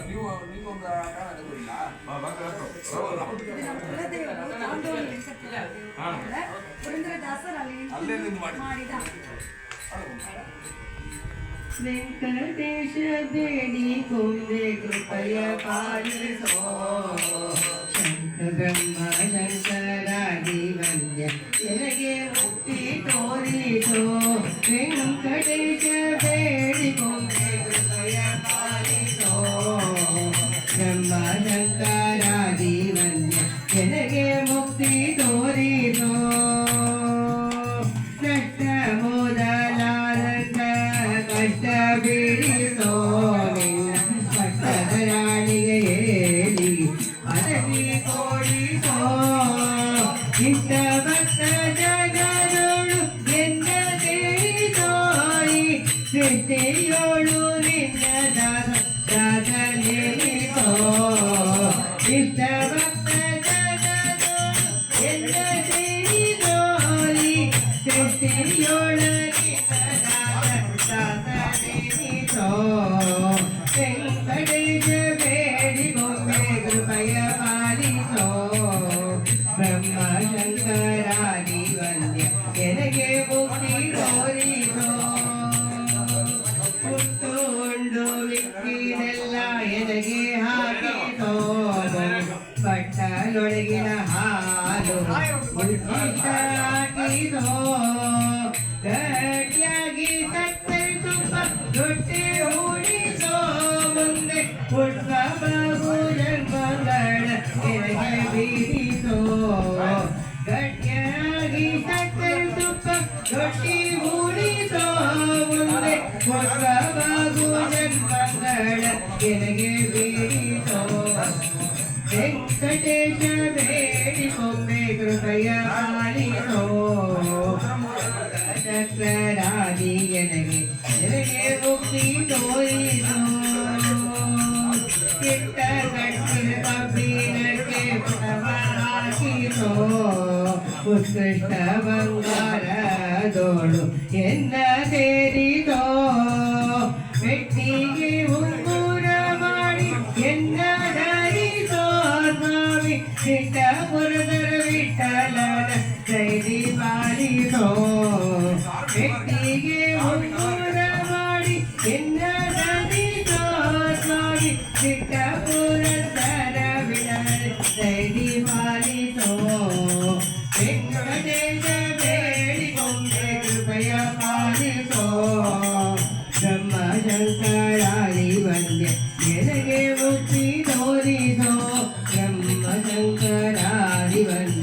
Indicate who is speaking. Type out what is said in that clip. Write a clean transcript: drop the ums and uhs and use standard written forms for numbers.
Speaker 1: ನೀವು ನೀವೊಂದು ಆಟ ಆಡೋದಿಲ್ಲ
Speaker 2: ಮಾಡಿದ ವೆಂಕಟೇಶ ಬೇಡಿ ಕೊಂದೆ ಕೃಪಯ ಪಾಲಿಸೋ ಬ್ರಹ್ಮ ಶಂಕರಾದಿ ವಂದ್ಯ ಎನಗೆ ಮುಕ್ತಿ ತೋರಿಸೋ ವೆಂಕಟೇಶ ಬೇಡಿ ಕೊಂದೆ ಕೃಪಯ ಪಾಲಿಸೋ ಬ್ರಹ್ಮ ಶಂಕರಾದಿ ವಂದ್ಯ ಎನಗೆ ಮುಕ್ತಿ ತೋರಿಸೋ ನಷ್ಟ ಮೊದಲಾದಂತ ಕಷ್ಟ ಬಿಡಿಸೋ ಪಟ್ಟದ ರಾಣಿಗೆ ಹೇಳಿ ಅದಕ್ಕೆ ಕೊಡಿಸೋ ಇಷ್ಟ ಭಕ್ತ ಜಗದೋಳು ಎನ್ನ ತಿಳಿಸೋಯಿ ಸೃಷ್ಟಿಯೋಳು ನಿನ್ನ ದಾಸನೇಸೋ ಇಷ್ಟ ಭಕ್ತ ಜಗದೋಳು ಎನ್ನ ತಿಳಿಸೋಯಿ ಸೃಷ್ಟಿಯೋಳು ವೆಂಕಟೇಶ ಬೇಡಿ ಗೊಂಬೆ ಕೃಪಯ ಪಾಲಿಸೋ ಬ್ರಹ್ಮ ಶಂಕರಾದಿ ವಂದ್ಯ ಎನಗೆ ಮುಕ್ತಿ ತೋರಿಸೋ ಹುಟ್ಟು ಉಂಡು ವಿಕ್ಕಿನೆಲ್ಲ ಎನಗೆ ಹಾಕಿಸೋ ಪಟ್ಟಲೊಳಗಿನ ಹಾಲು ಉಚಿತ ಹಾಕಿಸೋ ಗಟ್ಟಿಯಾಗಿ ಸಕ್ಕರೆ ತುಪ್ಪ ರೊಟ್ಟಿ ಉಳಿಸೋ ಮುಂದೆ ಪುಟ್ಟ ಬಾಬು ಜನ್ಮಗಳ ಕೆಳಗೆ ಬೀರಿಸೋ ಗಟ್ಟಿಯಾಗಿ ಸಕ್ಕರೆ ತುಪ್ಪ ರೊಟ್ಟಿ ಉಳಿಸೋ ಮುಂದೆ ಪುಟ್ಟ ಬಾಬು ಜನ್ಮಗಳ ಕೆಳಗೆ ಬೀರಿಸೋ ವೆಂಕಟೇಶ ಬೇಡಿ ಕೊಂಬೆ ಕೃಪಯ ಪಾಲಿಸೋ ಚಕ್ರರಾದಿ ಎನಗೆ ಮುಕ್ತಿ ತೋರಿಸೋ ಕೆಟ್ಟ ಕಟ್ಟಿನ ಕಬ್ಬಿಣಕ್ಕೆ ಪುಟವ ಹಾಕಿಸೋ ಉತ್ಕೃಷ್ಟ ಬಂಗಾರದೋಳು ಎನ್ನ ಸೇರಿಸೋ ಮೆಟ್ಟಿಗೆ ಉಂಗುರ ಮಾಡಿ ಎನ್ನ ಧರಿಸೋ ಸ್ವಾಮಿ ಚಿಟ್ಟಪುರದ ವಿಠಲನ ಜೈದಿ ಪಾಲಿಸೋ ಮೆಟ್ಟಿಗೆ ಉಂಗುರ ಮಾಡಿ ಎನ್ನ ಧರಿಸೋ ಸ್ವಾಮಿ ಚಿಟ್ಟಪುರದ ವಿಠಲನ ಜೈದಿ ಪಾಲಿಸೋ ವೆಂಕಟೇಶ ಬೇಡಿ ಕೊಂಬೆ ಕೃಪಯ ಪಾಲಿಸೋ ಬ್ರಹ್ಮ ಶಂಕರಾದಿ ವಂದ್ಯ ಎನಗೆ ಮುಕ್ತಿ ತೋರಿಸೋ ಬ್ರಹ್ಮ ಶಂಕರಾದಿ ವಂದ್ಯ